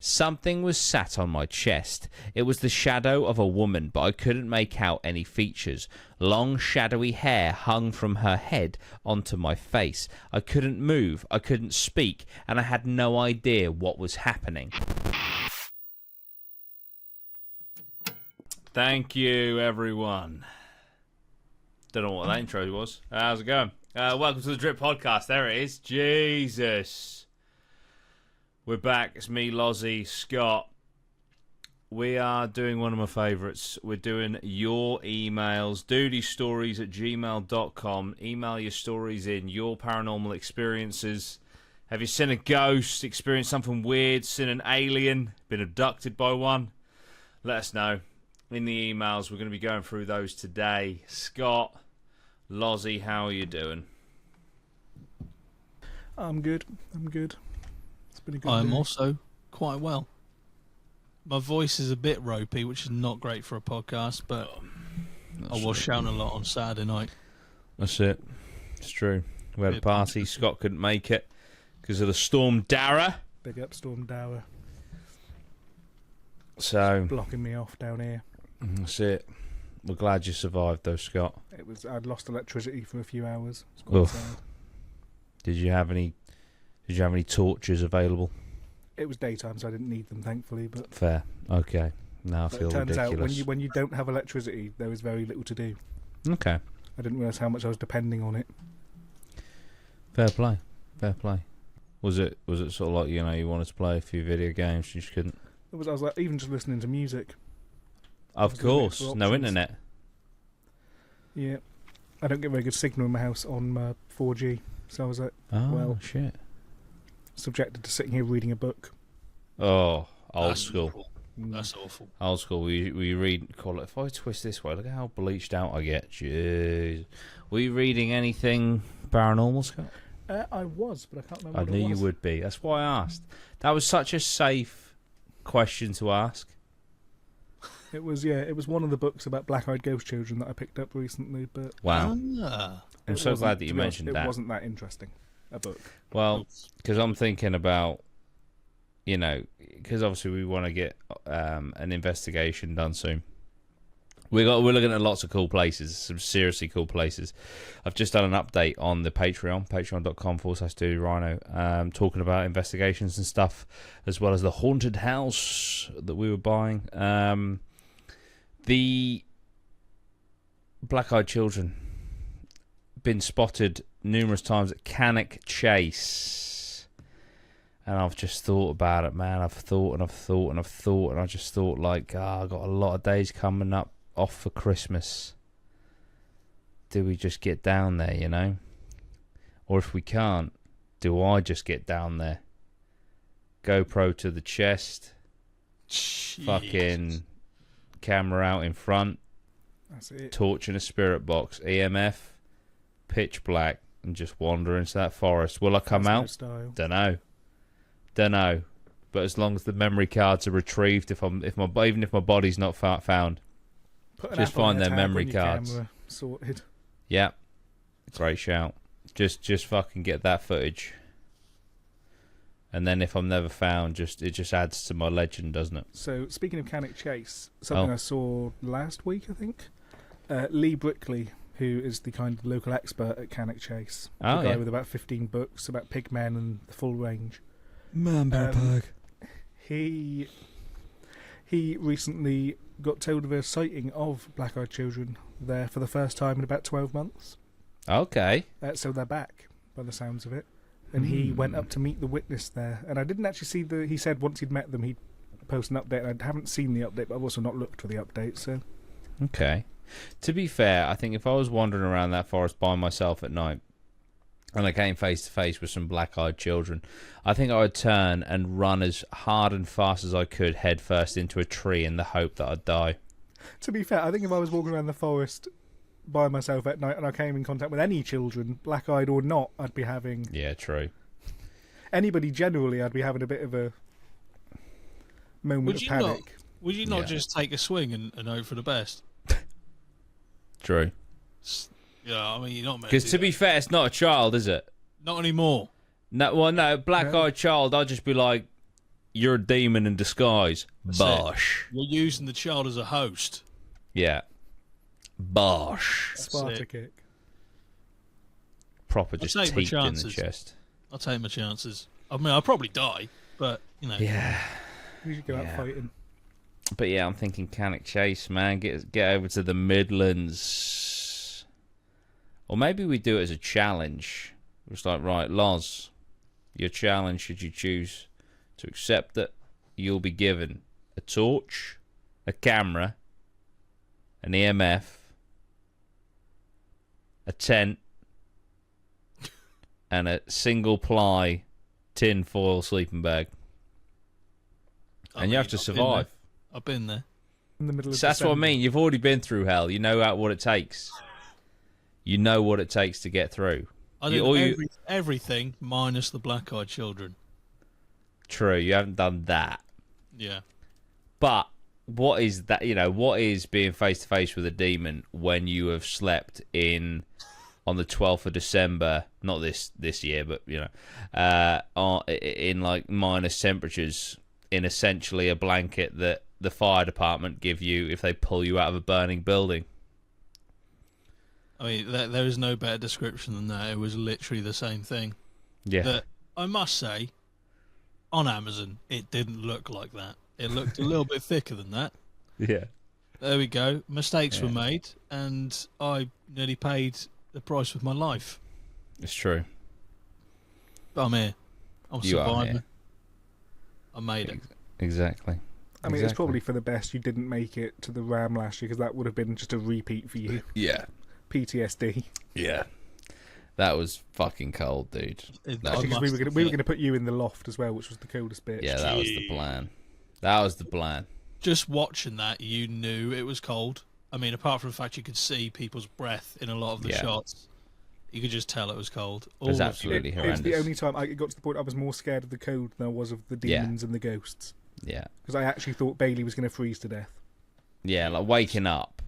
Something was sat on my chest. It was the shadow of a woman, but I couldn't make out any features. Long, shadowy hair hung from her head onto my face. I couldn't move, I couldn't speak, and I had no idea what was happening. Thank you, everyone. Don't know what that intro was. How's it going? Welcome to the Drip Podcast. There it is. Jesus. We're back. It's me, Lozzie, Scott. We are doing one of my favourites. We're doing your emails. dutystories@gmail.com. Email your stories in, your paranormal experiences. Have you seen a ghost, experienced something weird, seen an alien, been abducted by one? Let us know in the emails. We're going to be going through those today. Scott, Lozzie, how are you doing? I'm good. It's been a good I'm day. also quite well. My voice is a bit ropey, which is not great for a podcast, but I was shouting a lot on Saturday night. That's it. It's true. We had a party. Scott couldn't make it because of the Storm Dara. Big up Storm Dower. So Blocking me off down here. that's it. We're glad you survived, though, Scott. I'd lost electricity for a few hours. It's quite Oof. sad. Did you have any torches available? It was daytime, so I didn't need them, thankfully. But Fair. Okay. Now I but feel it turns ridiculous. out when you don't have electricity, there is very little to do. Okay. I didn't realise how much I was depending on it. Fair play. Was it sort of like, you wanted to play a few video games, you just couldn't? I was like even just listening to music. Of Was course. looking for No options. internet. Yeah, I don't get very good signal in my house on 4G, so I was like Oh, Well- shit. subjected to sitting here reading a book. Oh, old That's school. awful. That's awful. Old school. We read. Call it. If I twist this way, look at how bleached out I get. Jeez. Were you reading anything paranormal, Scott? I was, but I can't remember. I what knew it you was. would be. That's why I asked. That was such a safe question to ask. It was one of the books about black-eyed ghost children that I picked up recently, but Wow. Ah. I'm it so wasn't- glad that to you be honest, mentioned it that. wasn't that interesting, a book. Well, because I'm thinking about, because obviously we want to get an investigation done soon. We're looking at lots of cool places, some seriously cool places. I've just done an update on the patreon.com/DutyRhino, talking about investigations and stuff, as well as the haunted house that we were buying. The black-eyed children been spotted numerous times at Canik Chase, and I've just thought about it, man. I've thought, and I just thought, like, I've got a lot of days coming up off for Christmas. Do we just get down there, or if we can't, do I just get down there? GoPro to the chest, Jeez. fucking camera out in front, That's it. torch in a spirit box, EMF, pitch black, and just wander into that forest. Will I come That's no out? style. Don't know. But as long as the memory cards are retrieved, even if my body's not found, Put an just app on find your their tab memory on your cards. camera, sorted. yeah, great shout. Just fucking get that footage, and then if I'm never found, it just adds to my legend, doesn't it? So, speaking of Canik Chase, something Oh. I saw last week, I think. Lee Brickley, who is the kind of local expert at Canik Chase, the Oh, guy yeah. with about 15 books about pigmen and the full range. Man, He recently got told of a sighting of black-eyed children there for the first time in about 12 months. Okay. So they're back, by the sounds of it. And he went up to meet the witness there. And I didn't actually see he said once he'd met them, he'd post an update. And I haven't seen the update, but I've also not looked for the update, so... Okay. To be fair, I think if I was wandering around that forest by myself at night, and I came face to face with some black-eyed children, I think I would turn and run as hard and fast as I could head first into a tree in the hope that I'd die. To be fair, I think if I was walking around the forest by myself at night and I came in contact with any children, black-eyed or not, I'd be having... Yeah, true. Anybody generally, I'd be having a bit of a moment Would of you panic. Would you not Yeah. just take a swing and hope for the best? True. Yeah, I mean, you're not meant Because do to that. be fair, it's not a child, is it? Not anymore. No, black-eyed child, I'd just be like, you're a demon in disguise. That's Bosh. You're using the child as a host. Yeah. Bosh. Sparta kick. Proper just take my teeth in the chances. chest. I'll take my chances. I mean, I'll probably die, but, you know. Yeah. You should go out fighting. But yeah, I'm thinking Canik Chase, man. Get over to the Midlands. Or maybe we do it as a challenge. It's like, right, Loz, your challenge, should you choose to accept it, you'll be given a torch, a camera, an EMF, a tent, and a single-ply tin foil sleeping bag. And you have to survive. I've been there. In the middle of So that's what I December. mean. You've already been through hell. You know what it takes. You know what it takes to get through. I did everything minus the black-eyed children. True, you haven't done that. Yeah. But what is that? You know, what is being face to face with a demon when you have slept in on the 12th of December? Not this year, but you know, in like minus temperatures, in essentially a blanket that the fire department give you if they pull you out of a burning building. I mean, there is no better description than that. It was literally the same thing. Yeah. But I must say, on Amazon, it didn't look like that. It looked a little bit thicker than that. Yeah. There we go. Mistakes were made, and I nearly paid the price with my life. It's true. But I'm here. I'm You are surviving. here. I made it. Exactly. I mean, it's Exactly. probably for the best you didn't make it to the Ram last year, because that would have been just a repeat for you. Yeah. PTSD. Yeah. That was fucking cold, dude. I Because we were must going to put you in the loft as well, which was the coldest bit. Yeah, that was the plan. That was the plan. Just watching that, you knew it was cold. I mean, apart from the fact you could see people's breath in a lot of the shots, you could just tell it was cold. It was All of absolutely It horrendous. was the only time it got to the point I was more scared of the cold than I was of the demons and the ghosts. Yeah. Because I actually thought Bailey was going to freeze to death. Yeah, like waking up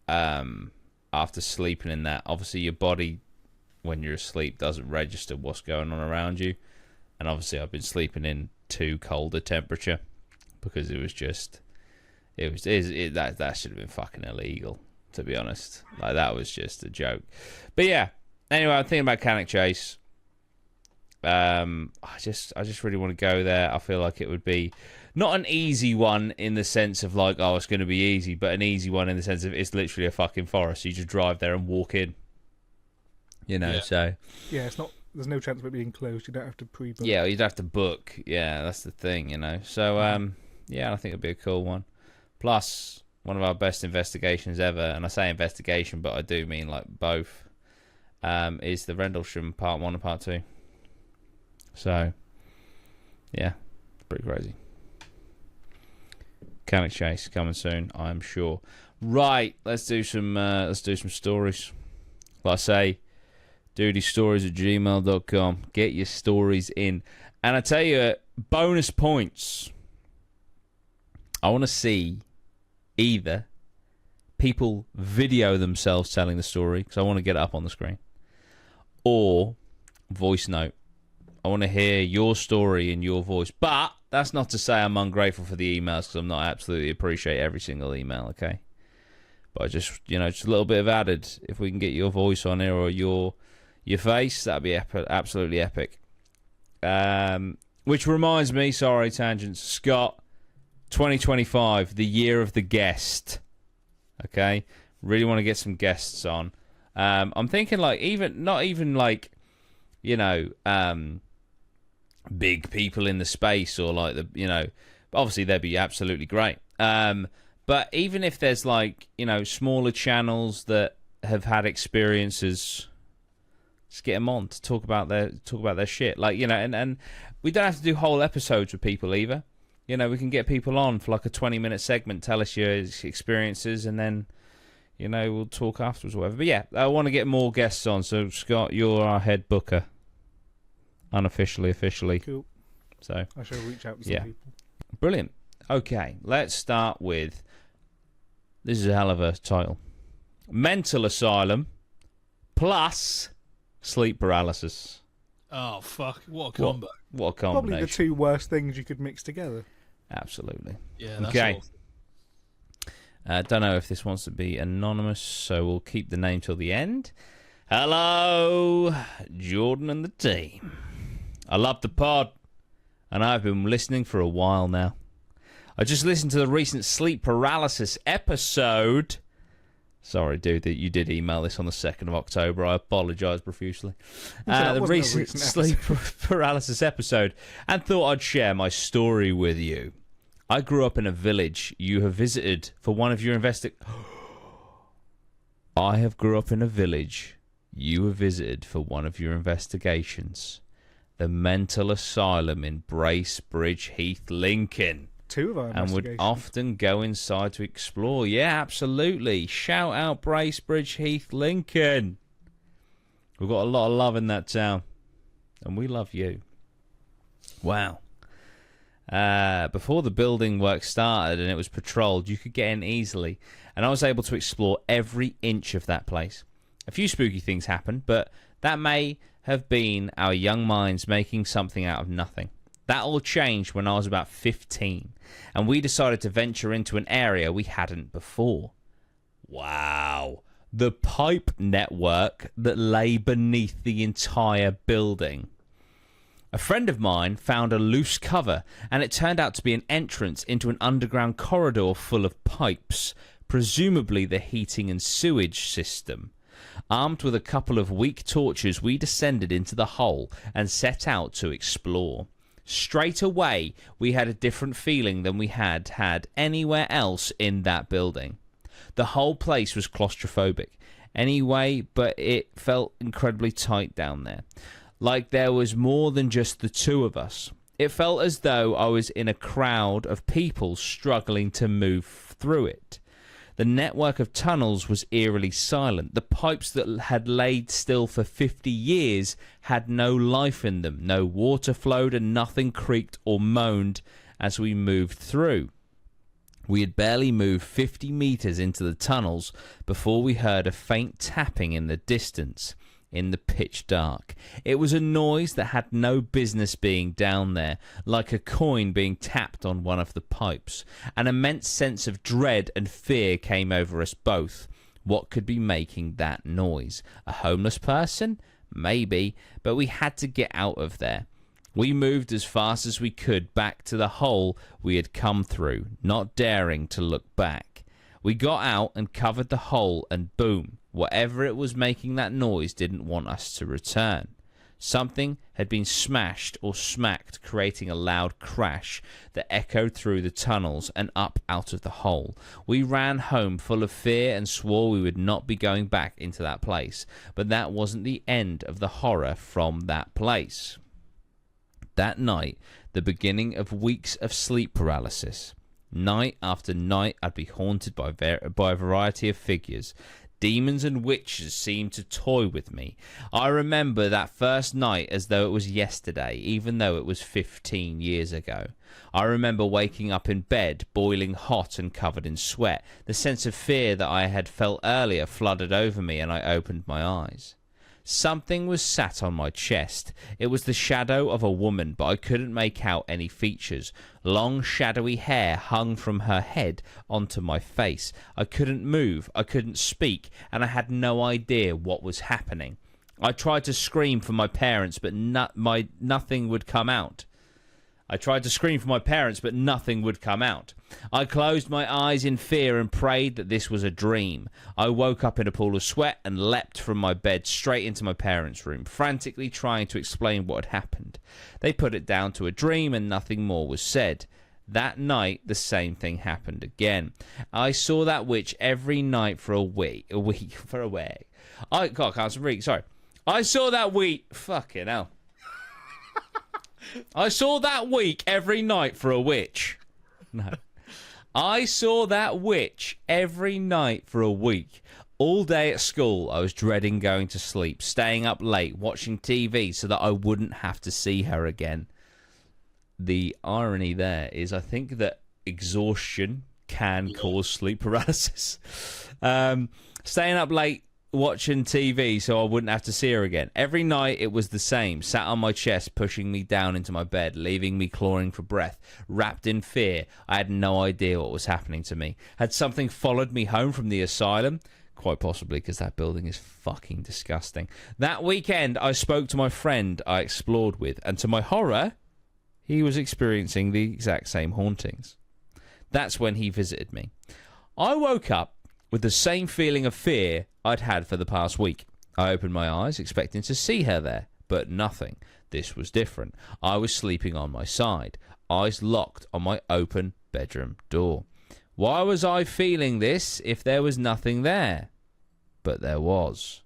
after sleeping in that. Obviously, your body, when you're asleep, doesn't register what's going on around you. And obviously, I've been sleeping in too cold a temperature because it was just... that should have been fucking illegal, to be honest. Like, that was just a joke. But yeah, anyway, I'm thinking about Canik Chase. I just really want to go there. I feel like it would be not an easy one in the sense of like, oh, it's going to be easy, but an easy one in the sense of it's literally a fucking forest. You just drive there and walk in. You know, so... Yeah, it's not... There's no chance of it being closed. You don't have to pre-book. Yeah, you'd have to book. Yeah, that's the thing, you know. So, yeah, I think it'd be a cool one. Plus, one of our best investigations ever, and I say investigation, but I do mean like both, is the Rendlesham Part 1 and Part 2. So, yeah, it's pretty crazy. Canik Chase coming soon, I'm sure. Right, let's do some stories. Like I say, dutystories@gmail.com. Get your stories in. And I tell you, bonus points. I want to see either people video themselves telling the story, because I want to get it up on the screen, or voice note. I want to hear your story in your voice. But that's not to say I'm ungrateful for the emails, because I'm not absolutely appreciate every single email, okay? But I just, just a little bit of added. If we can get your voice on here or your face, that'd be absolutely epic. Which reminds me, sorry, tangents, Scott, 2025, the year of the guest. Okay? Really want to get some guests on. I'm thinking like not even like, big people in the space or like obviously they'd be absolutely great. But even if there's like, smaller channels that have had experiences, just get them on to talk about their shit. Like, and we don't have to do whole episodes with people either. We can get people on for like a 20-minute segment, tell us your experiences, and then, we'll talk afterwards or whatever. But yeah, I want to get more guests on. So, Scott, you're our head booker. Unofficially, officially. Cool. So I shall reach out to some people. Brilliant. Okay, let's start with... This is a hell of a title. Mental Asylum plus sleep paralysis. Oh, fuck. What a combo. What a Probably combination. the two worst things you could mix together. Absolutely. Yeah, that's Okay. awful. Don't know if this wants to be anonymous, so we'll keep the name till the end. Hello, Jordan and the team. I love the pod, and I've been listening for a while now. I just listened to the recent sleep paralysis episode. Sorry, dude, that you did email this on the 2nd of October. I apologise profusely. The recent sleep paralysis episode, and thought I'd share my story with you. I grew up in a village you have visited for one of your I have grew up in a village you have visited for one of your investigations. The mental asylum in Bracebridge Heath, Lincoln. Two of our And would investigations. often go inside to explore. Yeah, absolutely. Shout out Bracebridge Heath, Lincoln. We've got a lot of love in that town. And we love you. Wow. Before the building work started and it was patrolled, you could get in easily. And I was able to explore every inch of that place. A few spooky things happened, but that may have been our young minds making something out of nothing. That all changed when I was about 15, and we decided to venture into an area we hadn't before. Wow. The pipe network that lay beneath the entire building. A friend of mine found a loose cover, and it turned out to be an entrance into an underground corridor full of pipes, presumably the heating and sewage system. Armed with a couple of weak torches, we descended into the hole and set out to explore. Straight away, we had a different feeling than we had had anywhere else in that building. The whole place was claustrophobic anyway, but it felt incredibly tight down there. Like there was more than just the two of us. It felt as though I was in a crowd of people struggling to move through it. The network of tunnels was eerily silent. The pipes that had laid still for 50 years had no life in them. No water flowed and nothing creaked or moaned as we moved through. We had barely moved 50 meters into the tunnels before we heard a faint tapping in the distance. In the pitch dark. It was a noise that had no business being down there, like a coin being tapped on one of the pipes. An immense sense of dread and fear came over us both. What could be making that noise? A homeless person? Maybe, but we had to get out of there. We moved as fast as we could back to the hole we had come through, not daring to look back. We got out and covered the hole, and boom. Whatever it was making that noise didn't want us to return. Something had been smashed or smacked, creating a loud crash that echoed through the tunnels and up out of the hole. We ran home full of fear and swore we would not be going back into that place. But that wasn't the end of the horror from that place. That night, the beginning of weeks of sleep paralysis. Night after night, I'd be haunted by a variety of figures. Demons and witches seemed to toy with me. I remember that first night as though it was yesterday, even though it was 15 years ago. I remember waking up in bed, boiling hot and covered in sweat. The sense of fear that I had felt earlier flooded over me, and I opened my eyes. Something was sat on my chest. It was the shadow of a woman, but I couldn't make out any features. Long, shadowy hair hung from her head onto my face. I couldn't move, I couldn't speak, and I had no idea what was happening. I tried to scream for my parents, but nothing would come out. I closed my eyes in fear and prayed that this was a dream. I woke up in a pool of sweat and leapt from my bed straight into my parents' room, frantically trying to explain what had happened. They put it down to a dream and nothing more was said. That night, the same thing happened again. I saw that witch every night for a week. I can't read, sorry. I saw that week, fucking hell. I saw that week every night for a witch. No. I saw that witch every night for a week. All day at school, I was dreading going to sleep, staying up late, watching TV so that I wouldn't have to see her again. The irony there is I think that exhaustion can cause sleep paralysis. Staying up late, watching TV so I wouldn't have to see her again. Every night it was the same. Sat on my chest, pushing me down into my bed, leaving me clawing for breath. Wrapped in fear, I had no idea what was happening to me. Had something followed me home from the asylum? Quite possibly, because that building is fucking disgusting. That weekend, I spoke to my friend I explored with, and to my horror, he was experiencing the exact same hauntings. That's when he visited me. I woke up with the same feeling of fear I'd had for the past week. I opened my eyes, expecting to see her there, but nothing. This was different. I was sleeping on my side, eyes locked on my open bedroom door. Why was I feeling this if there was nothing there? But there was.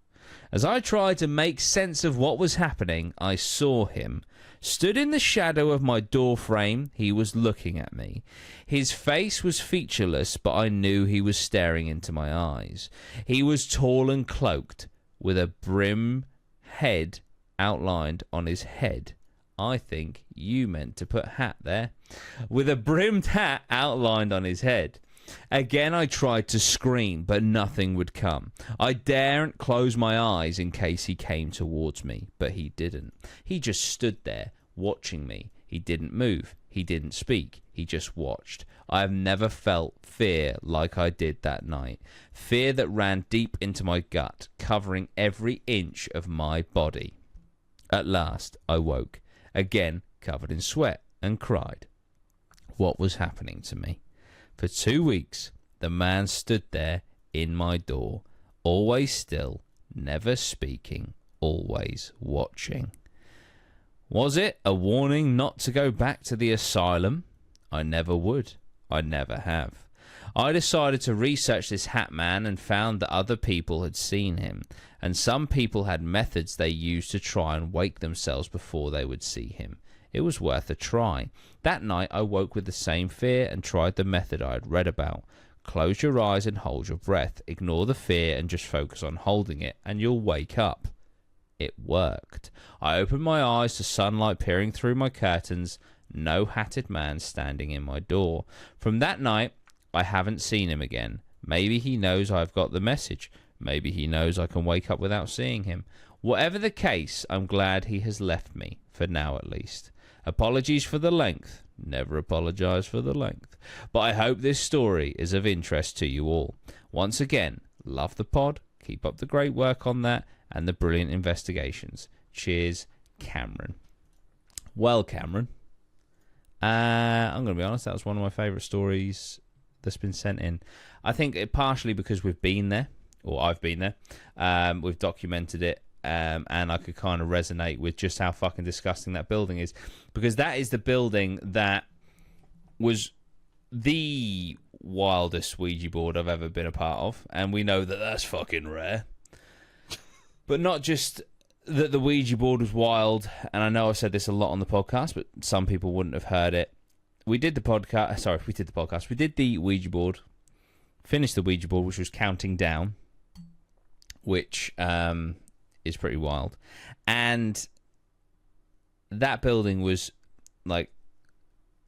As I tried to make sense of what was happening, I saw him. Stood in the shadow of my door frame, he was looking at me. His face was featureless, but I knew he was staring into my eyes. He was tall and cloaked, with a brim head outlined on his head. I think you meant to put hat there. With a brimmed hat outlined on his head. Again, I tried to scream, but nothing would come. I daren't close my eyes in case he came towards me, but he didn't. He just stood there, watching me. He didn't move. He didn't speak. He just watched. I have never felt fear like I did that night. Fear that ran deep into my gut, covering every inch of my body. At last, I woke, again covered in sweat, and cried. What was happening to me? For 2 weeks, the man stood there in my door, always still, never speaking, always watching. Was it a warning not to go back to the asylum? I never would. I never have. I decided to research this hat man and found that other people had seen him, and some people had methods they used to try and wake themselves before they would see him. It was worth a try. That night I woke with the same fear and tried the method I had read about. Close your eyes and hold your breath. Ignore the fear and just focus on holding it, and you'll wake up. It worked. I opened my eyes to sunlight peering through my curtains. No hatted man standing in my door. From that night, I haven't seen him again. Maybe he knows I've got the message. Maybe he knows I can wake up without seeing him. Whatever the case, I'm glad he has left me, for now at least. Apologies for the length. Never apologise for the length. But I hope this story is of interest to you all. Once again, love the pod. Keep up the great work on that and the brilliant investigations. Cheers, Cameron. Well, Cameron, I'm going to be honest, that was one of my favourite stories that's been sent in. I think it partially because we've been there, or I've been there. We've documented it. And I could kind of resonate with just how fucking disgusting that building is, because that is the building that was the wildest Ouija board I've ever been a part of, and we know that that's fucking rare. But not just that the Ouija board was wild, and I know I've said this a lot on the podcast, but some people wouldn't have heard it. We did the podcast. We did the Ouija board, finished the Ouija board, which was counting down, which is pretty wild. And that building was like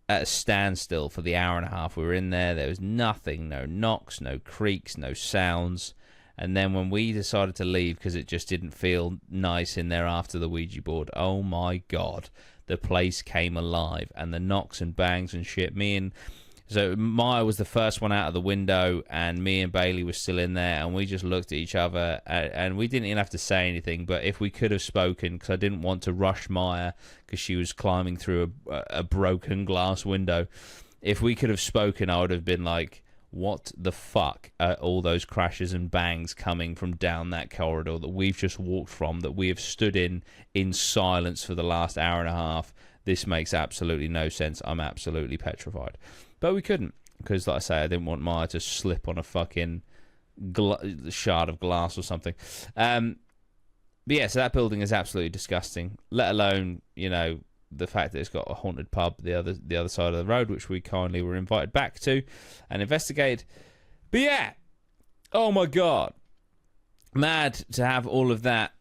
at a standstill for the hour and a half we were in there. There was nothing, no knocks, no creaks, no sounds. And then when we decided to leave because it just didn't feel nice in there after the Ouija board, oh my god, the place came alive. And the knocks and bangs and shit, so Maya was the first one out of the window, and me and Bailey were still in there, and we just looked at each other, and we didn't even have to say anything, but if we could have spoken, because I didn't want to rush Maya, because she was climbing through a broken glass window, if we could have spoken, I would have been like, what the fuck are all those crashes and bangs coming from down that corridor that we've just walked from, that we have stood in silence for the last hour and a half? This makes absolutely no sense. I'm absolutely petrified. But we couldn't, because, like I say, I didn't want Maya to slip on a fucking shard of glass or something. But yeah, so that building is absolutely disgusting, let alone, the fact that it's got a haunted pub the other side of the road, which we kindly were invited back to and investigated. But yeah, oh my god, mad to have all of that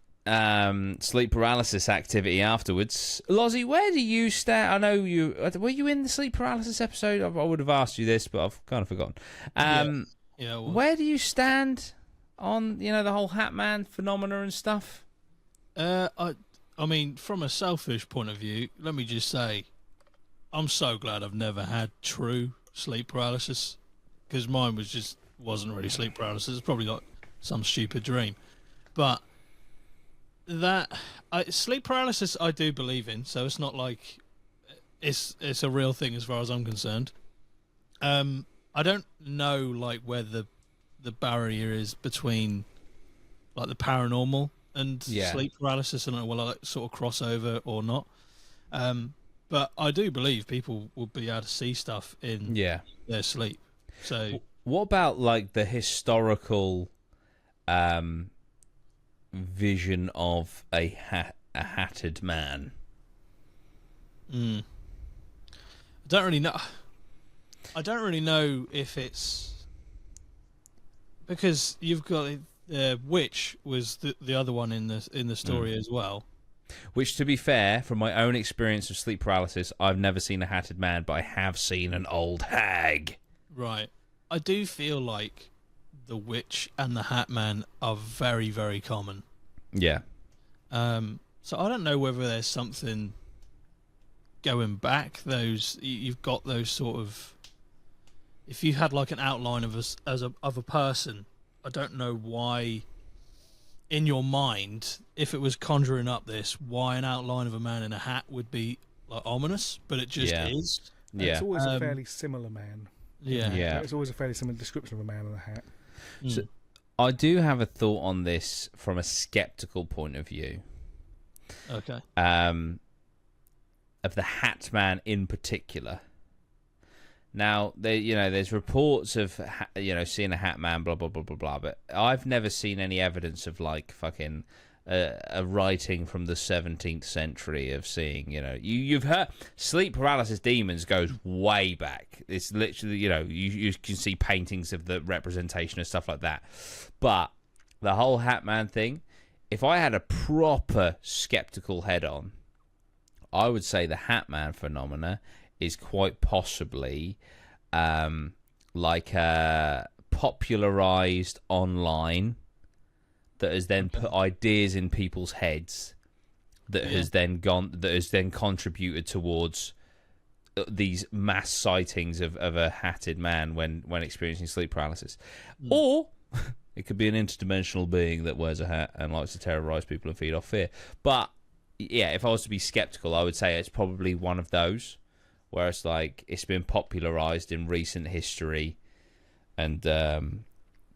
sleep paralysis activity afterwards. Lozzie, where do you stand? I know were you in the sleep paralysis episode? I would have asked you this, but I've kind of forgotten. Yeah, where do you stand on the whole Hat Man phenomena and stuff? I mean, from a selfish point of view, let me just say, I'm so glad I've never had true sleep paralysis, because mine wasn't really sleep paralysis. It's probably like some stupid dream, but sleep paralysis I do believe in. So it's not like it's a real thing as far as I'm concerned. I don't know like where the barrier is between like the paranormal and sleep paralysis. I don't know whether like sort of crossover or not. But I do believe people will be able to see stuff in their sleep. So what about like the historical vision of a hatted man? I don't really know. I don't really know if it's because you've got Witch was the other one in the story as well. Which, to be fair, from my own experience of sleep paralysis, I've never seen a hatted man, but I have seen an old hag. Right. I do feel like the Witch and the Hat Man are very, very common. Yeah. So I don't know whether there's something going back. You've got those sort of. If you had like an outline of a person, I don't know why. In your mind, if it was conjuring up this, why an outline of a man in a hat would be like ominous, but it just is. Yeah. It's always a fairly similar man. Yeah. It's always a fairly similar description of a man in a hat. So I do have a thought on this from a skeptical point of view. Okay. Of the Hat Man in particular. Now, there's reports of, seeing a Hat Man, blah, blah, blah, blah, blah, but I've never seen any evidence of, like, fucking a writing from the 17th century of seeing, you've heard sleep paralysis demons goes way back. It's literally, you can see paintings of the representation and stuff like that. But the whole Hat Man thing, if I had a proper skeptical head on, I would say the Hat Man phenomena is quite possibly like popularized online that has then put ideas in people's heads that has then contributed towards these mass sightings of a hatted man when experiencing sleep paralysis. Or it could be an interdimensional being that wears a hat and likes to terrorize people and feed off fear. But yeah, if I was to be skeptical, I would say it's probably one of those. Where it's like it's been popularized in recent history, and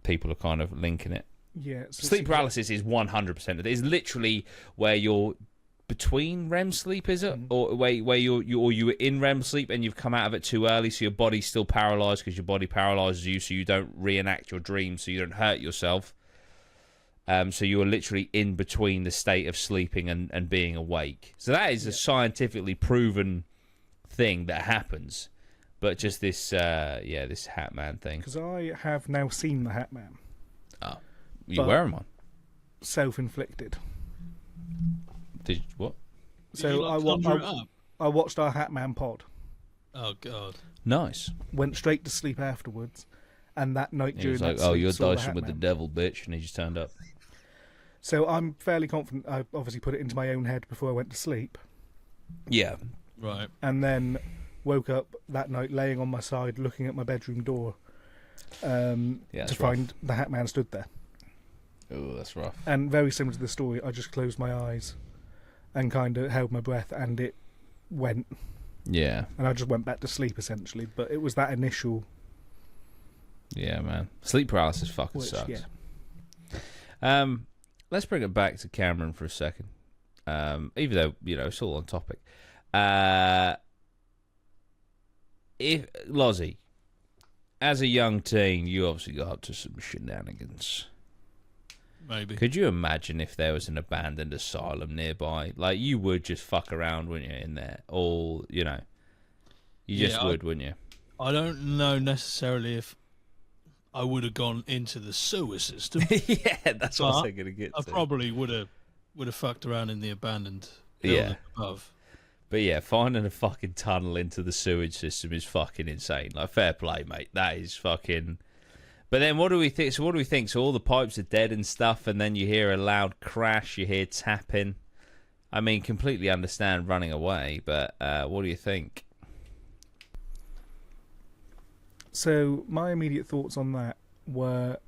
people are kind of linking it. Yeah, sleep paralysis is 100% of it. It's literally where you're between REM sleep, is it, or where you were in REM sleep and you've come out of it too early, so your body's still paralyzed because your body paralyzes you, so you don't reenact your dreams, so you don't hurt yourself. So you are literally in between the state of sleeping and being awake. So that is a scientifically proven thing that happens, but just this this Hat Man thing. Because I have now seen the Hat Man. Oh, you wearing one? Self-inflicted. Did what? So I watched our Hat Man pod. Oh god, nice. Went straight to sleep afterwards, and that night during that "Oh, you're saw the dicing Hat with the Man. devil, bitch," and he just turned up. So I'm fairly confident. I obviously put it into my own head before I went to sleep. Yeah. right. And then woke up that night laying on my side looking at my bedroom door to find the Hat Man stood there. Oh, that's rough. And very similar to the story, I just closed my eyes and kind of held my breath, and it went. Yeah. And I just went back to sleep, essentially. But it was that initial... Yeah, man. Sleep paralysis fucking sucks. Yeah. Let's bring it back to Cameron for a second. Even though, it's all on topic. If Lozzie, as a young teen, you obviously got up to some shenanigans. Maybe. Could you imagine if there was an abandoned asylum nearby? Like, you would just fuck around, wouldn't you, in there? Or, you just would, wouldn't you? I don't know necessarily if I would have gone into the sewer system. Yeah, that's what I was going to get to. I probably would have fucked around in the abandoned building above. But yeah, finding a fucking tunnel into the sewage system is fucking insane. Like, fair play, mate. That is fucking But then what do we think? So what do we think? So all the pipes are dead and stuff, and then you hear a loud crash, you hear tapping. I mean, completely understand running away, but what do you think? So my immediate thoughts on that were,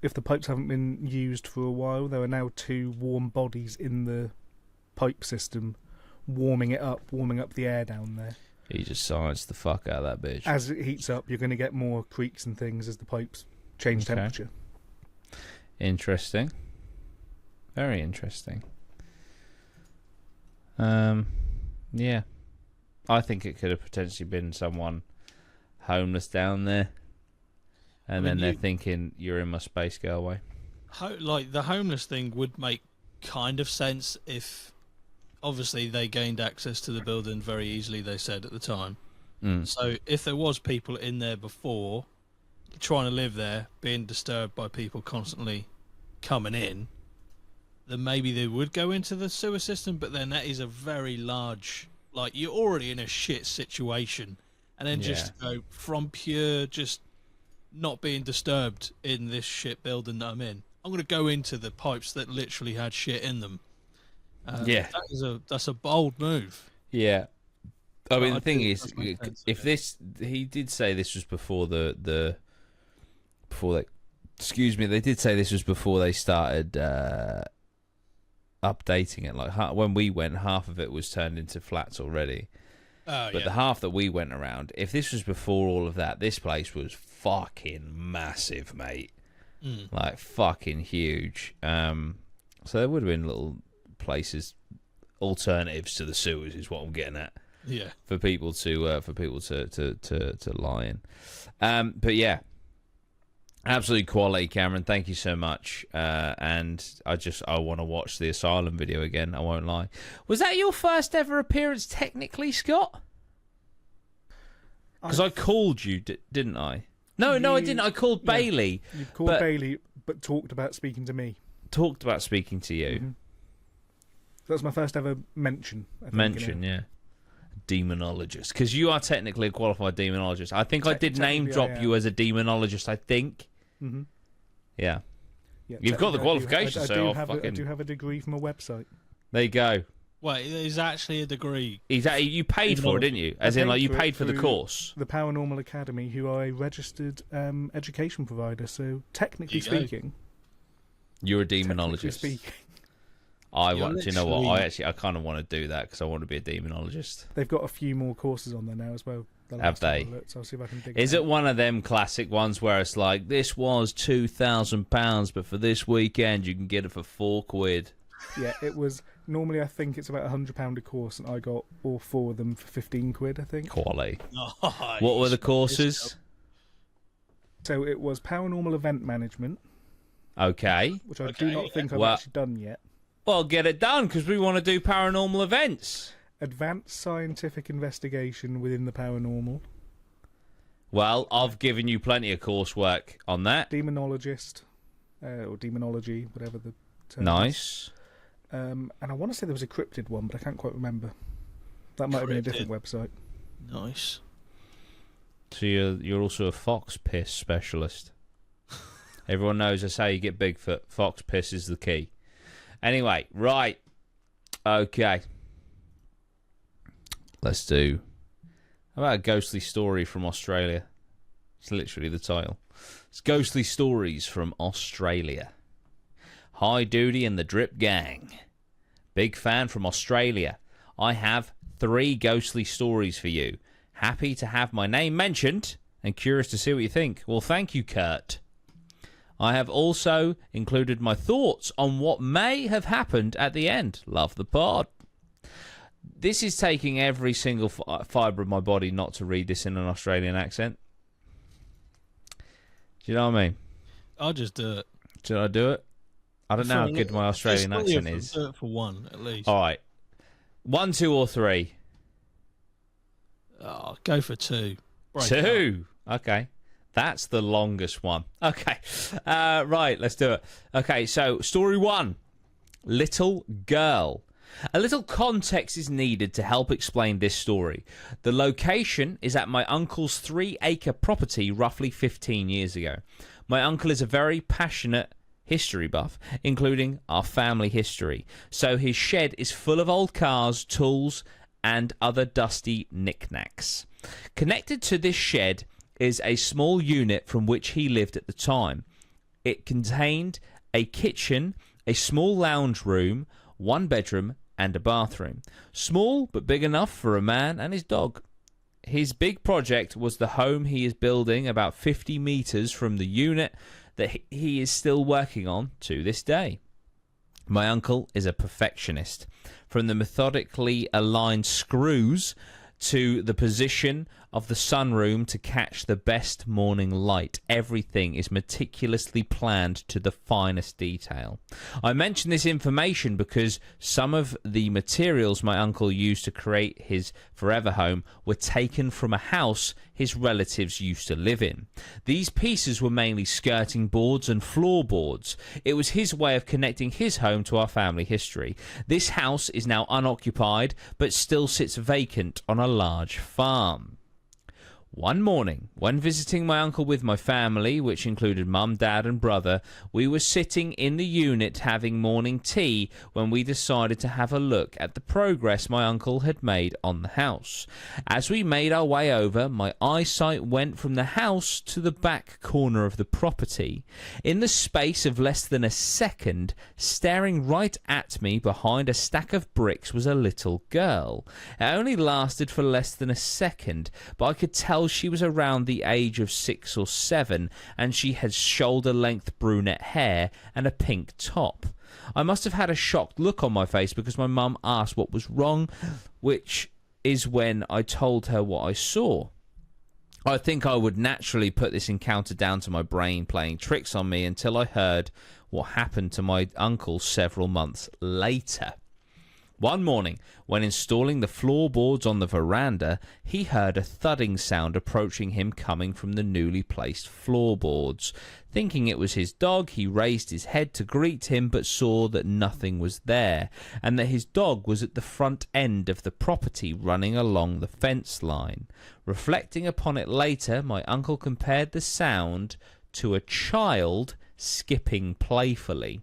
if the pipes haven't been used for a while, there are now 2 warm bodies in the pipe system, warming up the air down there. He just scienced the fuck out of that bitch. As it heats up, you're going to get more creaks and things as the pipes change temperature. Interesting. Very interesting. Yeah. I think it could have potentially been someone homeless down there. And then they're thinking, you're in my space, go away. Like, the homeless thing would make kind of sense if, obviously, they gained access to the building very easily, they said at the time. So if there was people in there before, trying to live there, being disturbed by people constantly coming in, then maybe they would go into the sewer system, but then that is a very large... Like, you're already in a shit situation, and then just go from pure just not being disturbed in this shit building that I'm in. I'm going to go into the pipes that literally had shit in them. That's a bold move. Yeah. I mean, the thing is, if this... He did say this was before before they... Excuse me, they did say this was before they started updating it. Like, when we went, half of it was turned into flats already. But the half that we went around, if this was before all of that, this place was fucking massive, mate. Like, fucking huge. So there would have been little places, alternatives to the sewers, is what I'm getting at. Yeah. For people to lie in. But yeah. Absolute quality, Cameron. Thank you so much. And I want to watch the Asylum video again. I won't lie. Was that your first ever appearance, technically, Scott? Because I called you, didn't I? No, I didn't. I called Bailey. You called Bailey, but talked about speaking to me. Talked about speaking to you. Mm-hmm. That was my first ever mention. I think, yeah. Demonologist, because you are technically a qualified demonologist. I think I did name drop you as a demonologist. I think. Mm-hmm. Yeah. You've got the qualifications. I do have a degree from a website. There you go. Wait, there's actually a degree. You paid for it, didn't you? As in, like, you paid for the course. The Paranormal Academy, who are a registered education provider. So technically speaking, you're a demonologist. Do you know what? I kind of want to do that because I want to be a demonologist. They've got a few more courses on there now as well. Have they? So I'll see if I can dig Is it one of them classic ones where it's like, this was £2,000, but for this weekend you can get it for £4? Yeah, it was. Normally I think it's about £100 a course, and I got all 4 of them for £15, I think. Quality. Nice. What were the courses? So it was paranormal event management. Okay. Which I do not think I've actually done yet. Well, get it done, because we want to do paranormal events. Advanced scientific investigation within the paranormal. Well, I've given you plenty of coursework on that. Demonologist, or demonology, whatever the term Nice. is. And I want to say there was a cryptid one, but I can't quite remember. That might have been a different website. Nice. So you're also a fox piss specialist. Everyone knows that's how you get Bigfoot. Fox piss is the key. Anyway, right. Okay. Let's do... How about a ghostly story from Australia? It's literally the title. It's Ghostly Stories from Australia. Hi, Duty and the Drip Gang. Big fan from Australia. I have 3 ghostly stories for you. Happy to have my name mentioned and curious to see what you think. Well, thank you, Kurt. I have also included my thoughts on what may have happened at the end. Love the pod. This is taking every single fibre of my body not to read this in an Australian accent. Do you know what I mean? I'll just do it. Should I do it? I don't know how good my Australian accent is. Do it for one, at least. All right. 1, 2, or 3? Oh, go for 2. Break 2? Okay. That's the longest one. Okay. Right, let's do it. Okay, so story 1. Little girl. A little context is needed to help explain this story. The location is at my uncle's 3-acre property roughly 15 years ago. My uncle is a very passionate history buff, including our family history, so his shed is full of old cars, tools, and other dusty knickknacks. Connected to this shed is a small unit from which he lived at the time. It contained a kitchen, a small lounge room, 1 bedroom, and a bathroom. Small, but big enough for a man and his dog. His big project was the home he is building about 50 metres from the unit that he is still working on to this day. My uncle is a perfectionist. From the methodically aligned screws to the position of the sunroom to catch the best morning light, everything is meticulously planned to the finest detail. I mention this information because some of the materials my uncle used to create his forever home were taken from a house his relatives used to live in. These pieces were mainly skirting boards and floorboards. It was his way of connecting his home to our family history. This house is now unoccupied but still sits vacant on a large farm. One morning, when visiting my uncle with my family, which included mum, dad and brother, we were sitting in the unit having morning tea when we decided to have a look at the progress my uncle had made on the house. As we made our way over, my eyesight went from the house to the back corner of the property. In the space of less than a second, staring right at me behind a stack of bricks was a little girl. It only lasted for less than a second, but I could tell she was around the age of 6 or 7, and she had shoulder-length brunette hair and a pink top. I must have had a shocked look on my face because my mum asked what was wrong, which is when I told her what I saw. I think I would naturally put this encounter down to my brain playing tricks on me until I heard what happened to my uncle several months later. One morning, when installing the floorboards on the veranda, he heard a thudding sound approaching him coming from the newly placed floorboards. Thinking it was his dog, he raised his head to greet him but saw that nothing was there, and that his dog was at the front end of the property running along the fence line. Reflecting upon it later, my uncle compared the sound to a child skipping playfully.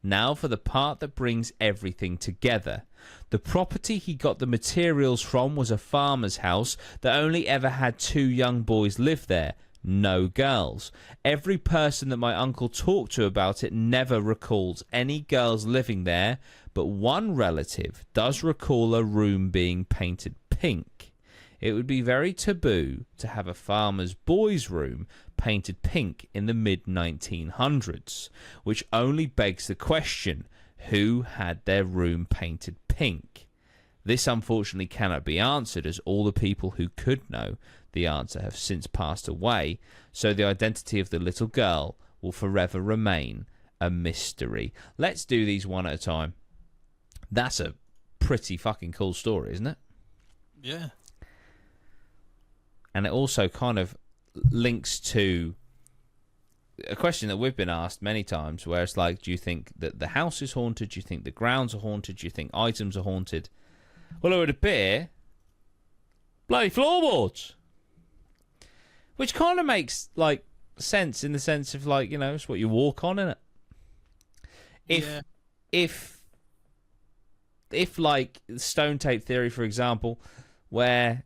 Now for the part that brings everything together. The property he got the materials from was a farmer's house that only ever had 2 young boys live there, no girls. Every person that my uncle talked to about it never recalls any girls living there, but one relative does recall a room being painted pink. It would be very taboo to have a farmer's boys' room painted pink in the mid-1900s, which only begs the question, who had their room painted pink? This unfortunately cannot be answered, as all the people who could know the answer have since passed away, so the identity of the little girl will forever remain a mystery. Let's do these one at a time. That's a pretty fucking cool story, isn't it? Yeah. And it also kind of links to a question that we've been asked many times, where it's like, do you think that the house is haunted? Do you think the grounds are haunted? Do you think items are haunted? Well, it would appear bloody floorboards. Which kind of makes, like, sense in the sense of, like, you know, it's what you walk on, innit? If like, stone tape theory, for example, where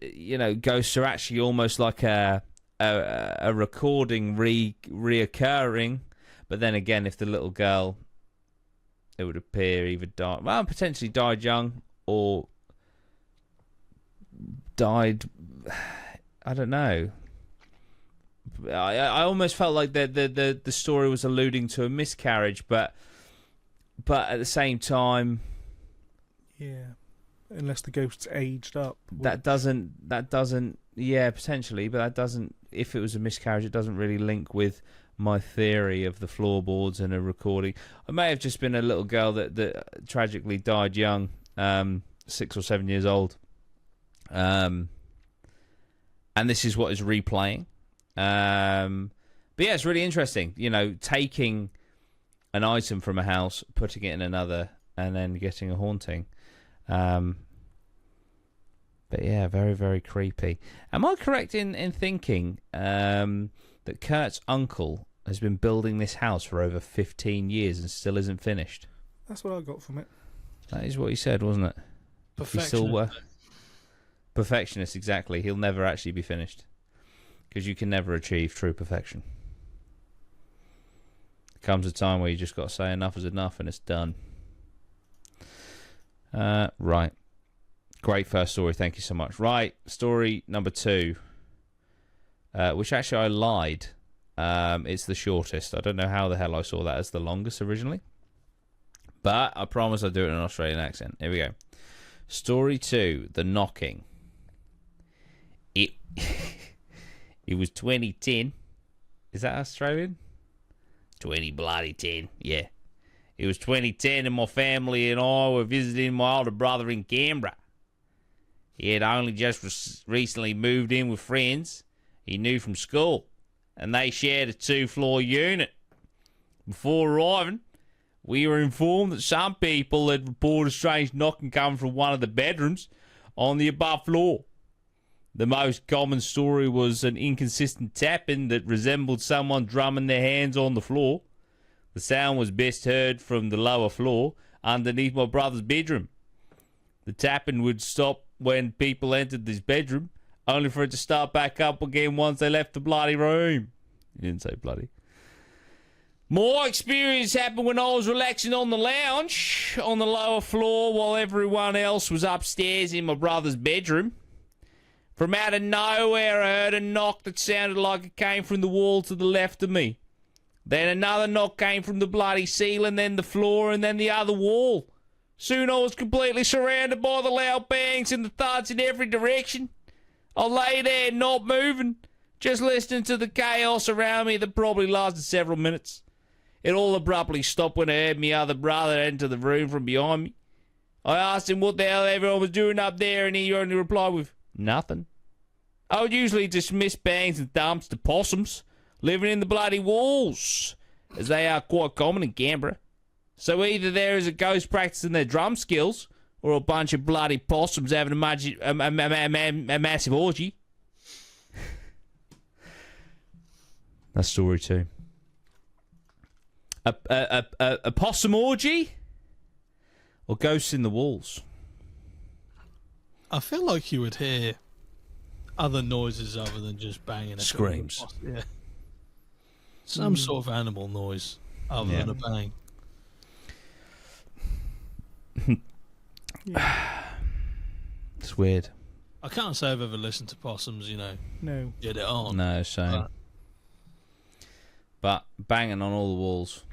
you know, ghosts are actually almost like a recording reoccurring, but then again, if the little girl, it would appear either potentially died young or died, I don't know. I almost felt like the story was alluding to a miscarriage, but at the same time, yeah. Unless the ghost's aged up. That doesn't, yeah, potentially, but that doesn't, if it was a miscarriage, it doesn't really link with my theory of the floorboards and a recording. It may have just been a little girl that tragically died young, 6 or 7 years old. And this is what is replaying. But yeah, it's really interesting, you know, taking an item from a house, putting it in another, and then getting a haunting. But yeah, very, very creepy. Am I correct in thinking that Kurt's uncle has been building this house for over 15 years and still isn't finished? That's what I got from it. That is what he said, wasn't it? Perfectionist. Perfectionist, exactly. He'll never actually be finished. Because you can never achieve true perfection. There comes a time where you just got to say enough is enough and it's done. Right. Great first story. Thank you so much. Right. Story number 2. Which actually I lied. It's the shortest. I don't know how the hell I saw that as the longest originally. But I promise I'll do it in an Australian accent. Here we go. Story 2. The Knocking. It was 2010. Is that Australian? 2010. Yeah. It was 2010 and my family and I were visiting my older brother in Canberra. He had only just recently moved in with friends he knew from school, and they shared a 2-floor unit. Before arriving, we were informed that some people had reported strange knocking coming from one of the bedrooms on the above floor. The most common story was an inconsistent tapping that resembled someone drumming their hands on the floor. The sound was best heard from the lower floor, underneath my brother's bedroom. The tapping would stop when people entered this bedroom, only for it to start back up again once they left the bloody room. He didn't say bloody. My experience happened when I was relaxing on the lounge on the lower floor while everyone else was upstairs in my brother's bedroom. From out of nowhere, I heard a knock that sounded like it came from the wall to the left of me. Then another knock came from the bloody ceiling, then the floor, and then the other wall. Soon I was completely surrounded by the loud bangs and the thuds in every direction. I lay there not moving, just listening to the chaos around me that probably lasted several minutes. It all abruptly stopped when I heard my other brother enter the room from behind me. I asked him what the hell everyone was doing up there, and he only replied with, "Nothing." I would usually dismiss bangs and thumps to possums living in the bloody walls, as they are quite common in Canberra. So either there is a ghost practicing their drum skills, or a bunch of bloody possums having a massive orgy. That's story 2. A possum orgy? Or ghosts in the walls? I feel like you would hear other noises other than just banging. Screams. Yeah. Some sort of animal noise other than a bang. It's weird. I can't say I've ever listened to possums, No. get it on. No, same. But banging on all the walls,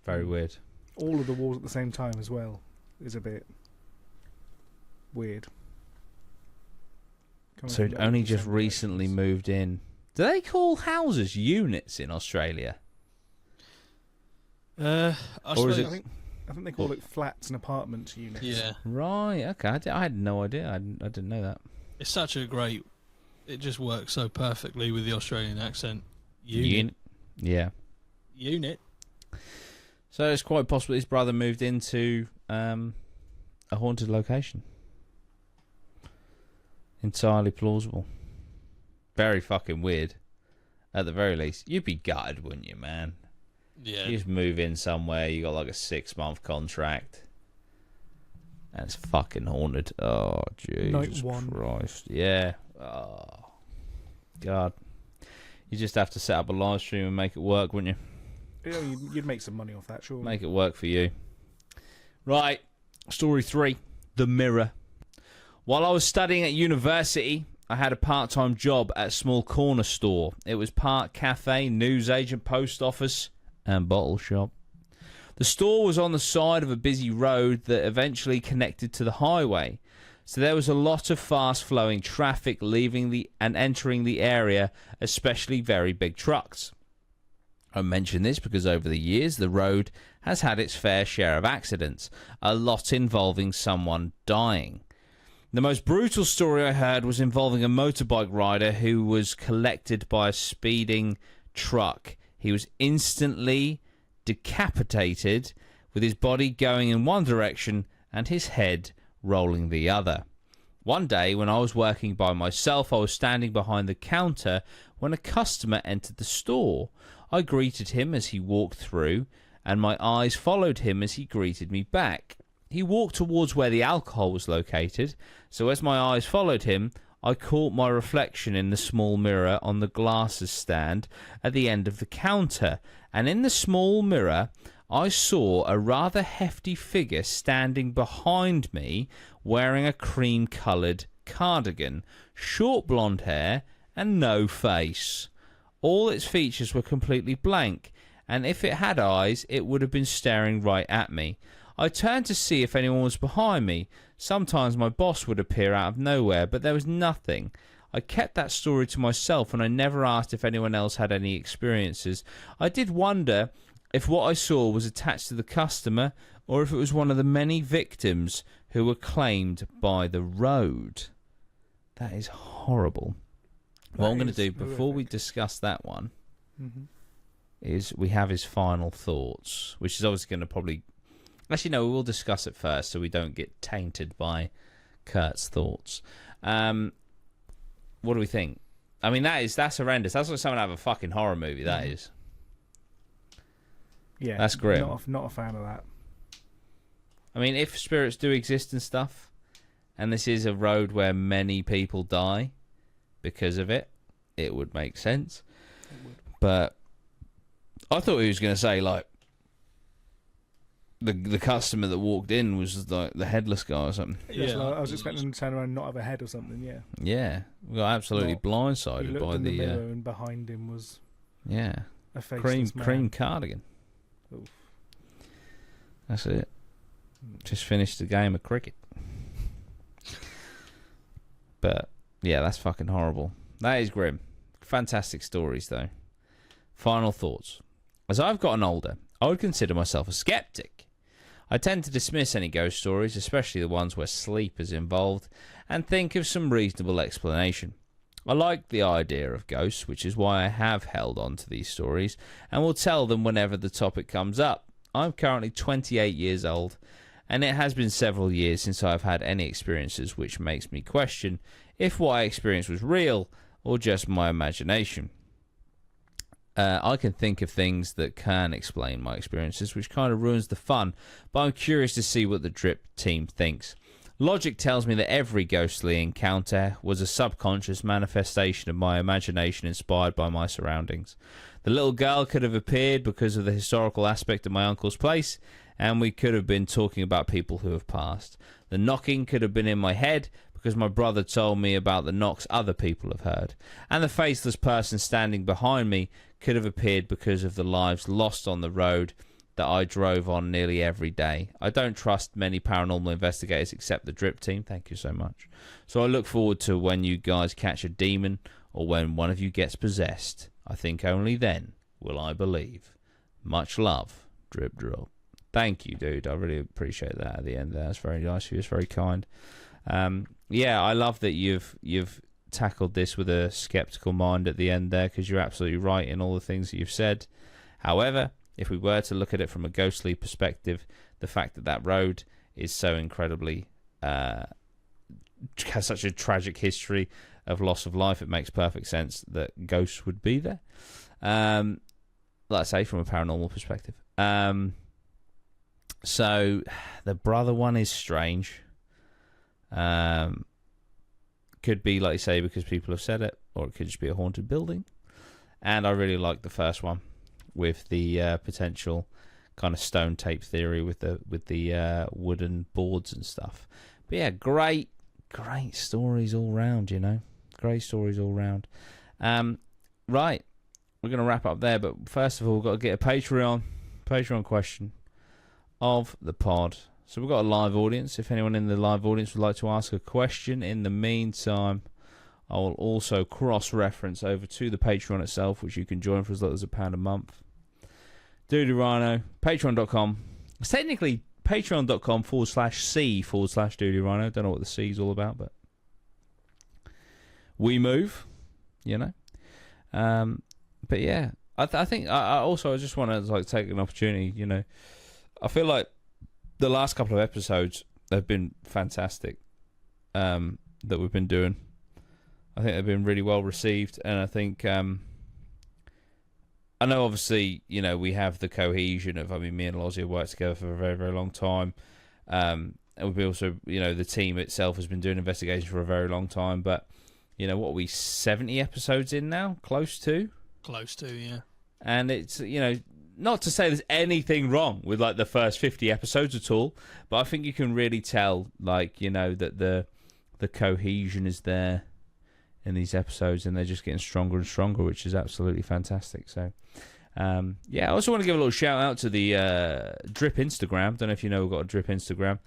very weird. All of the walls at the same time as well is a bit weird. So it only just recently moved in. Do they call houses units in Australia? I Or is suppose- it? I think they call it flats and apartment units. Yeah. Right, okay. I had no idea. I didn't know that. It's such a great... It just works so perfectly with the Australian accent. Unit. Yeah. Unit. So it's quite possible his brother moved into a haunted location. Entirely plausible. Very fucking weird. At the very least. You'd be gutted, wouldn't you, man? Yeah. You just move in somewhere, you got like a 6-month contract. And it's fucking haunted. Oh, Jesus Night 1. Christ. Yeah. Oh, God. You just have to set up a live stream and make it work, wouldn't you? Yeah, you'd make some money off that, sure. Make it work for you. Right. Story 3. The Mirror. While I was studying at university, I had a part-time job at a small corner store. It was part cafe, newsagent, post office, and bottle shop. The store was on the side of a busy road that eventually connected to the highway, so there was a lot of fast-flowing traffic leaving and entering the area, especially very big trucks. I mention this because over the years the road has had its fair share of accidents, a lot involving someone dying. The most brutal story I heard was involving a motorbike rider who was collected by a speeding truck. He was instantly decapitated with his body going in one direction and his head rolling the other. One day, when I was working by myself, I was standing behind the counter when a customer entered the store. I greeted him as he walked through, and my eyes followed him as he greeted me back. He walked towards where the alcohol was located, so as my eyes followed him, I caught my reflection in the small mirror on the glasses stand at the end of the counter, and in the small mirror, I saw a rather hefty figure standing behind me wearing a cream-coloured cardigan, short blonde hair, and no face. All its features were completely blank, and if it had eyes, it would have been staring right at me. I turned to see if anyone was behind me. Sometimes my boss would appear out of nowhere, but there was nothing. I kept that story to myself, and I never asked if anyone else had any experiences. I did wonder if what I saw was attached to the customer, or if it was one of the many victims who were claimed by the road. That is horrible. What I'm going to do before we discuss that one is we have his final thoughts, which is obviously going to probably... Actually, no, we will discuss it first so we don't get tainted by Kurt's thoughts. What do we think? I mean, that's horrendous. That's like someone out of a fucking horror movie, that is. Yeah, that's grim. Not a fan of that. I mean, if spirits do exist and stuff, and this is a road where many people die because of it, it would make sense. It would. But I thought he was going to say, like, the customer that walked in was like the headless guy or something. Yeah, I was expecting him to turn around and not have a head or something. Yeah. Yeah, we got absolutely blindsided He looked by in the the mirror, and behind him was a faceless man. cream cardigan. Oof. That's it. Just finished the game of cricket. But yeah, that's fucking horrible. That is grim. Fantastic stories though. Final thoughts. As I've gotten older, I would consider myself a skeptic. I tend to dismiss any ghost stories, especially the ones where sleep is involved, and think of some reasonable explanation. I like the idea of ghosts, which is why I have held on to these stories, and will tell them whenever the topic comes up. I'm currently 28 years old, and it has been several years since I've had any experiences, which makes me question if what I experienced was real or just my imagination. I can think of things that can explain my experiences, which kind of ruins the fun, but I'm curious to see what the Drip team thinks. Logic tells me that every ghostly encounter was a subconscious manifestation of my imagination inspired by my surroundings. The little girl could have appeared because of the historical aspect of my uncle's place, and we could have been talking about people who have passed. The knocking could have been in my head because my brother told me about the knocks other people have heard. And the faceless person standing behind me could have appeared because of the lives lost on the road that I drove on nearly every day. I don't trust many paranormal investigators except the Drip team. Thank you so much. So I look forward to when you guys catch a demon or when one of you gets possessed. I think only then will I believe. Much love, Drip Drop. Thank you, dude. I really appreciate that at the end there. That's very nice of you. It's very kind. Yeah, I love that you've tackled this with a skeptical mind at the end there, because you're absolutely right in all the things that you've said. However, if we were to look at it from a ghostly perspective, the fact that that road is so incredibly has such a tragic history of loss of life, it makes perfect sense that ghosts would be there. Like I say, from a paranormal perspective. So the brother one is strange. Could be, like you say, because people have said it, or it could just be a haunted building. And I really like the first one with the potential kind of stone tape theory with the wooden boards and stuff. But yeah, great stories all round, you know. Great stories all round. Right, we're going to wrap up there, but first of all, we've got to get a Patreon question of the pod. So we've got a live audience. If anyone in the live audience would like to ask a question in the meantime, I will also cross-reference over to the Patreon itself, which you can join for as little as £1 a month. Doody Rhino, patreon.com. It's technically patreon.com/C/Doody Rhino. Don't know what the C is all about, but we move, you know. But yeah, I think I just want to take an opportunity, you know. I feel like the last couple of episodes have been fantastic. That we've been doing. I think they've been really well received, and I think I know obviously, you know, we have the cohesion of, I mean, me and Lozzie have worked together for a very, very long time. And we've also, you know, the team itself has been doing investigations for a very long time, but, you know, what are we, 70 episodes in now? Close to, yeah. And it's, you know, not to say there's anything wrong with, like, the first 50 episodes at all, but I think you can really tell, like, you know, that the cohesion is there in these episodes, and they're just getting stronger and stronger, which is absolutely fantastic. So, yeah, I also want to give a little shout out to the Drip Instagram. Don't know if you know, we've got a Drip Instagram.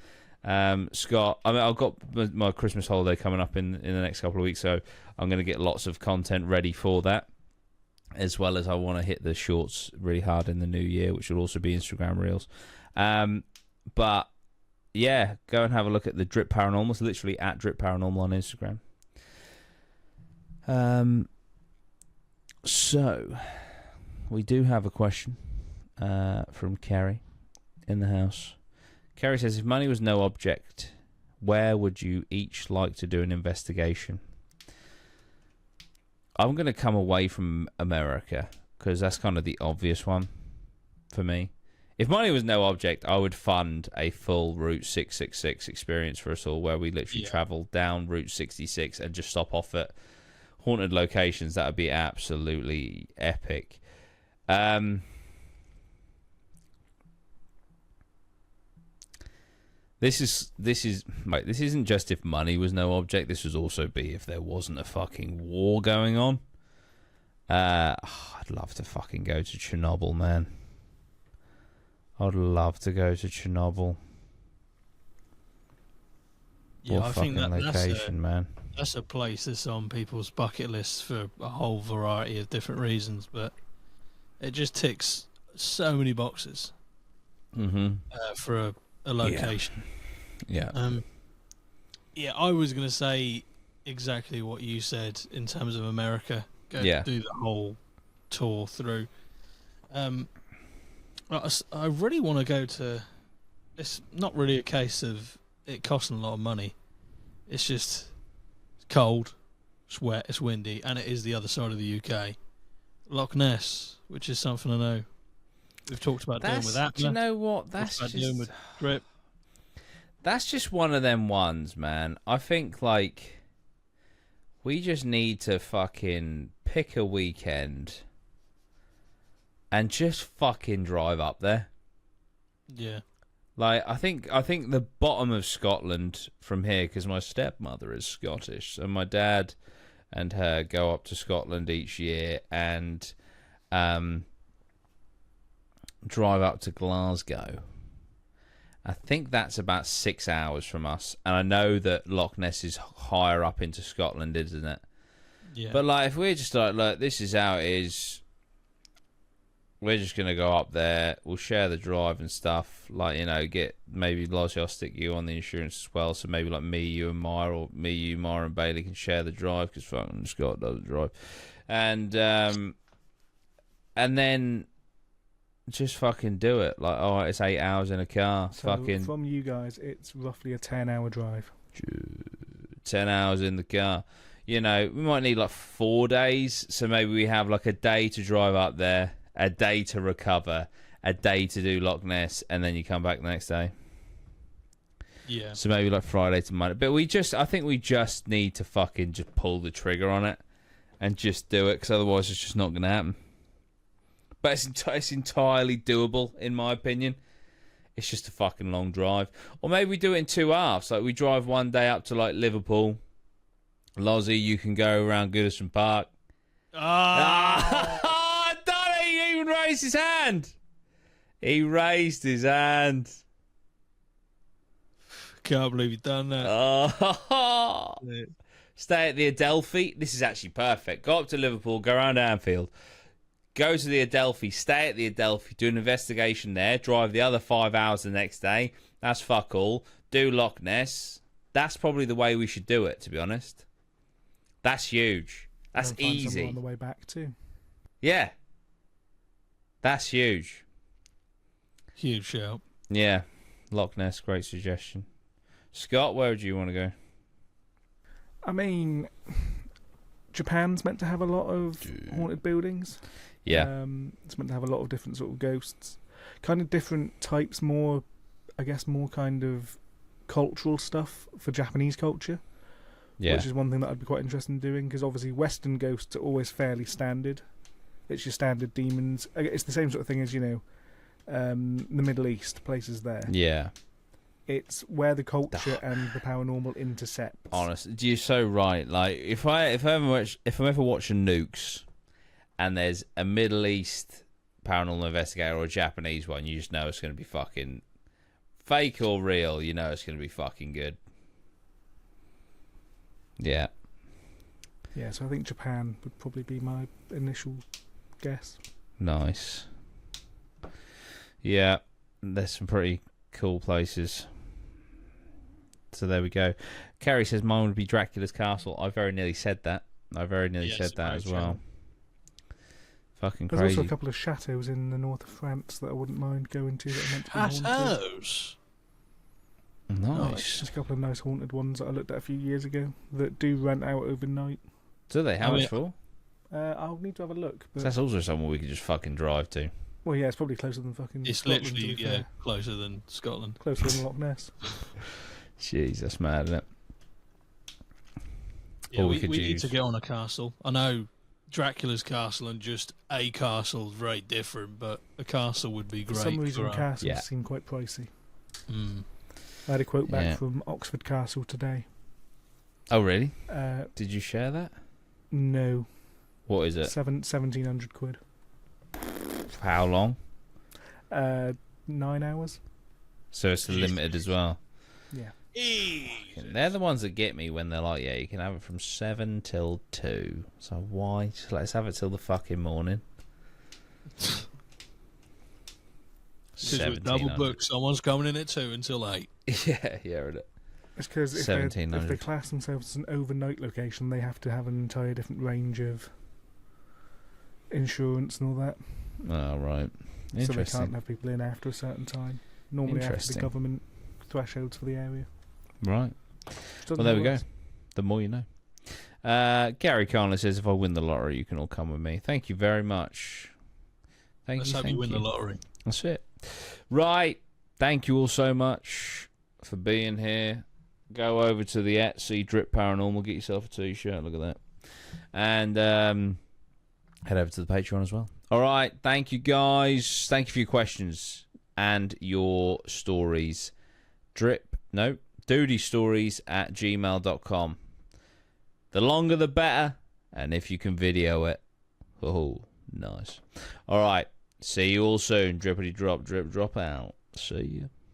Scott, I mean, I've got my Christmas holiday coming up in the next couple of weeks, so I'm going to get lots of content ready for that, as well as I want to hit the shorts really hard in the new year, which will also be Instagram Reels. But yeah, go and have a look at the Drip Paranormal. It's literally at Drip Paranormal on Instagram. So we do have a question from Kerry in the house. Kerry says, if money was no object, where would you each like to do an investigation? I'm going to come away from America, because that's kind of the obvious one for me. If money was no object, I would fund a full Route 666 experience for us all, where we literally travel down Route 66 and just stop off at haunted locations. That would be absolutely epic. This isn't just if money was no object. This would also be if there wasn't a fucking war going on. I'd love to fucking go to Chernobyl, man. I'd love to go to Chernobyl. Yeah, what I think location, man. That's a place that's on people's bucket lists for a whole variety of different reasons, but it just ticks so many boxes for a location. Yeah. Yeah, I was going to say exactly what you said in terms of America. Do the whole tour through. I really want to go to... It's not really a case of it costing a lot of money. It's just cold, it's wet, it's windy, and it is the other side of the UK. Loch Ness, which is something I know we've talked about doing with that. Do you know what? That's just... doing with Drip. That's just one of them ones, man. I think, like, we just need to fucking pick a weekend and just fucking drive up there. Yeah. Like, I think the bottom of Scotland from here, because my stepmother is Scottish, and my dad and her go up to Scotland each year and drive up to Glasgow. I think that's about 6 hours from us, and I know that Loch Ness is higher up into Scotland, isn't it? Yeah. But, like, if we're just like, look, this is how it is, we're just going to go up there, we'll share the drive and stuff, like, you know, get, maybe, Lozzie, I'll stick you on the insurance as well, so maybe, like, me, you, and Mara, or me, you, Mara, and Bailey can share the drive, because fucking Scott doesn't drive. And then just fucking do it. Like, all right, it's 8 hours in a car. So fucking from you guys, it's roughly a 10-hour drive. 10 hours in the car. You know, we might need like 4 days, so maybe we have like a day to drive up there, a day to recover, a day to do Loch Ness, and then you come back the next day. Yeah. So maybe like Friday to Monday. But I think we just need to fucking just pull the trigger on it and just do it, because otherwise it's just not going to happen. But it's entirely doable, in my opinion. It's just a fucking long drive. Or maybe we do it in 2 halves. Like, we drive one day up to, like, Liverpool. Lozzie, you can go around Goodison Park. Oh, done it! He even raised his hand. He raised his hand. Can't believe you've done that. Oh. Stay at the Adelphi. This is actually perfect. Go up to Liverpool, go around Anfield. Go to the Adelphi, stay at the Adelphi, do an investigation there, drive the other 5 hours the next day. That's fuck all. Do Loch Ness. That's probably the way we should do it, to be honest. That's huge. That's easy. On the way back too. Yeah. That's huge. Huge shout. Yeah, Loch Ness, great suggestion. Scott, where would you want to go? I mean, Japan's meant to have a lot of haunted buildings. Yeah. It's meant to have a lot of different sort of ghosts. Kind of different types, more kind of cultural stuff for Japanese culture. Yeah. Which is one thing that I'd be quite interested in doing, because obviously Western ghosts are always fairly standard. It's your standard demons. It's the same sort of thing as, the Middle East, places there. Yeah. It's where the culture and the paranormal intercept. Honest, you're so right. Like, if I'm ever watching Nukes, and there's a Middle East paranormal investigator or a Japanese one, you just know it's going to be fucking fake or real. You know it's going to be fucking good. Yeah. Yeah, so I think Japan would probably be my initial guess. Nice. Yeah, there's some pretty cool places. So there we go. Kerry says mine would be Dracula's castle. I very nearly said that. Said that as well. Fucking crazy. There's also a couple of chateaux in the north of France that I wouldn't mind going to that are meant to be haunted. Chateaus? Nice. There's a couple of nice haunted ones that I looked at a few years ago that do rent out overnight. Do they? How much for? I'll need to have a look. But... That's also somewhere we could just fucking drive to. Well, yeah, it's probably closer than fucking It's Scotland, literally, to be fair. closer than Scotland. Closer than Loch Ness. Jeez, that's mad, isn't it? Yeah, Or we could need use... to get on a castle. I know Dracula's castle and just a castle is very different, but a castle would be great. For some reason, castles Yeah. seem quite pricey. Mm. I had a quote back from Oxford Castle today. Oh, really? Did you share that? No. What is it? 1,700 quid. For how long? 9 hours. So it's limited as well. Yeah. They're the ones that get me when they're like, yeah, you can have it from 7 till 2. So why? Just let's have it till the fucking morning. Because with double book, someone's coming in at 2 until 8. Yeah, it. It's because if they class themselves as an overnight location, they have to have an entire different range of insurance and all that. Oh, right. So they can't have people in after a certain time. Normally after the government thresholds for the area. Right. Well, there we go. The more you know. Gary Carnley says, if I win the lottery, you can all come with me. Thank you very much. Let's hope you win the lottery. That's it. Right. Thank you all so much for being here. Go over to the Etsy Drip Paranormal. Get yourself a t-shirt. Look at that. And head over to the Patreon as well. All right. Thank you, guys. Thank you for your questions and your stories. dutystories@gmail.com. The longer the better. And if you can video it. Oh, nice. All right. See you all soon. Drippity drop, drip, drop out. See you.